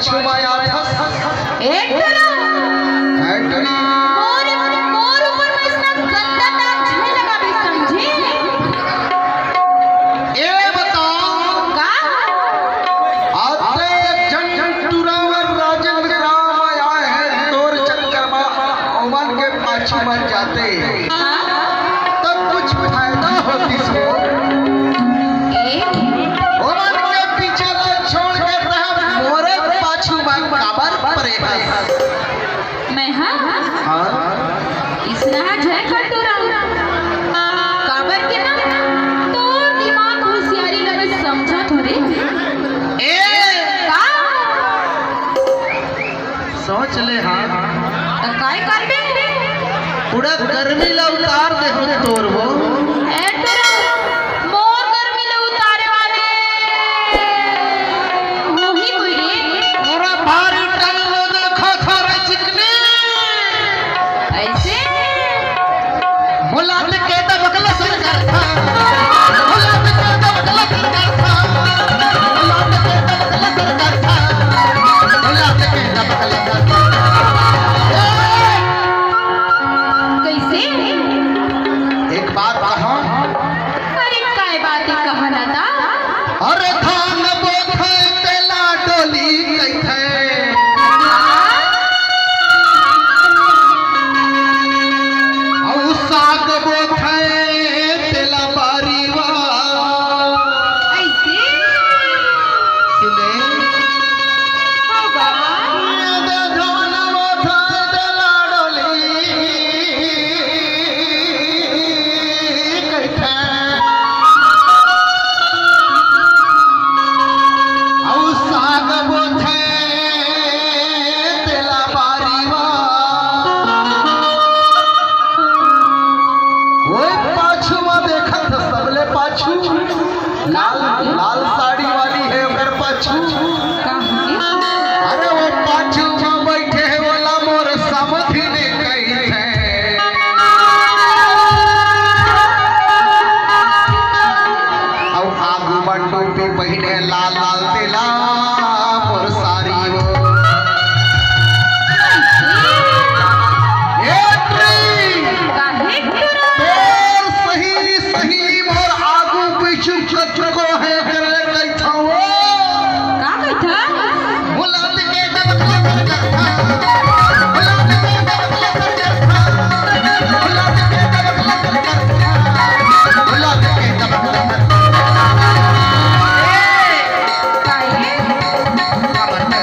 पाछू में आया था एक मोर ऊपर में इतना गंदा दाग झे लगा भी समझी। ये बताओ का आते जन तुरावर राजेंद्र राम आया है तोर चक्कर में ओवन के पाछू में जाते तब कुछ फायदा होती सो ओवन के पीछे को छोड़ के तब मोरे पाछू में काबर परे है मैं हाँ इसना झे कर दूरा काबर के ना तो दिमाग होशियारी लगे समझा थोड़े ए का सोच ले हाँ तो काय करबे पूरा गर्मी ला उतार दे हो तोर वो ए तेरा मोर गर्मी ले उतारे वाले वही कोई रे पूरा भारी टन वो देखो थोड़े चिकने ऐसे मुलाद के दबकला सरकार था मुलाद के दबकला सरकार था मुलाद के दबकला सरकार था मुलाद के दबकला सरकार कैसे एक बात कहा अरे काय बात है कहना था अरे धान बोथे तेला डोली कैथे औ साग बोथे तेला बारीवा ऐसे सुने होगा दे धान बोथे तेला डोली कैथे औ साग बोथे तेला बारीवा ओए पाछू में देखत सबले पाछू लाल लाल साड़ी वाली है ओकर पाछू कहां अरे वो पाछू में बैठे है वाला मोर समधि ने कही है औ आगू में टोपी पहने लाल लाल तेला मोर सारी वो ए ट्री काहे तुरा तो सही सही मोर आगू पीछू को है करे कैथा वो का कहता मुलाद के दबकला सरकार था मुलाद के दबकला सरकार था मुलाद के दबकला सरकार था मुलाद के दबकला काहे काबरते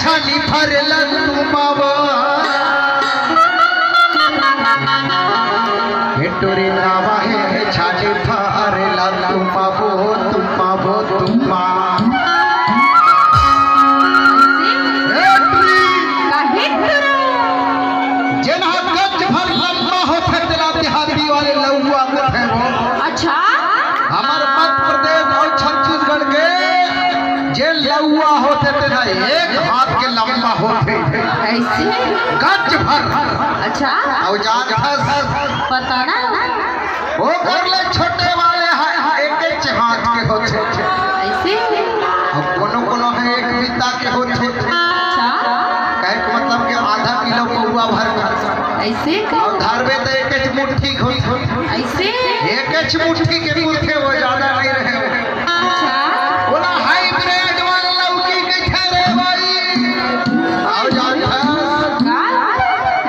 छानी फरलन तुमावा टोरी नावा है छाने फारे ला तुम्मा वो तुम्मा काहे तुरा जेना गज भर लंबा होते तेरा देहाती वाले लौआ है वो अच्छा हमार मध्य प्रदेश और छत्तीसगढ़ के जे लौआ होते तेरा एक हाथ के लंबा होते ऐसे गज भर अच्छा और जान पता ना वो करले छोटे वाले एक हाथ के होते ऐसे और कोनो है एक बीता के होते अच्छा कहे के मतलब के आधा किलो पौवा भर ऐसे और धारवे तो एक मुट्ठी होई ऐसे एक मुट्ठी के मुट्ठे वो ज्यादा नहीं रहे अच्छा बोला हाइब्रिड वाला लौकी के ठहरे भाई और जान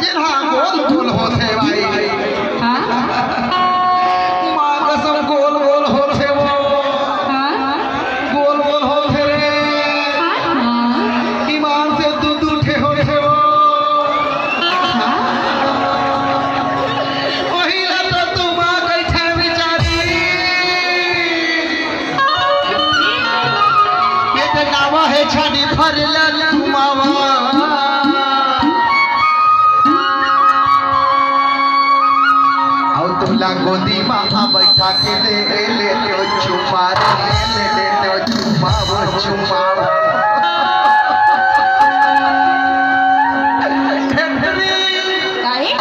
जिन्हा गोल होते भाई हाँ मां कसम गोल होते वो हाँ गोल होते रे ईमान से दूध उठे होते वो वही तो तुम आ गई थे बेचारी ये तो नावा है छानी भर तुमावा और तुमला गोदी माँ बैठा के ले तो चुमा ले तो चुमा वो चुमा काहे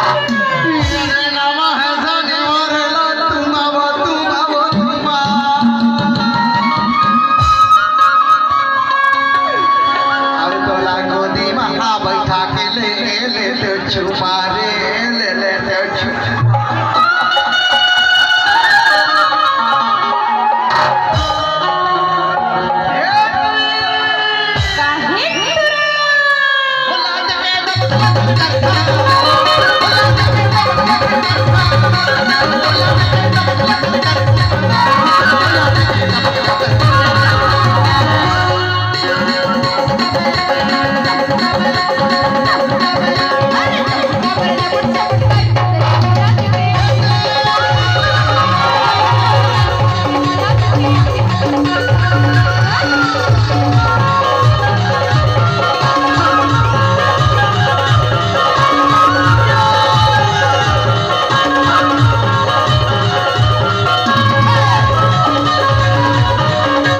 नामा है जाने वाला तुमावा और तोला गोदी माँ बैठा के ले तो चुमा ले तो चुमा काहे बोला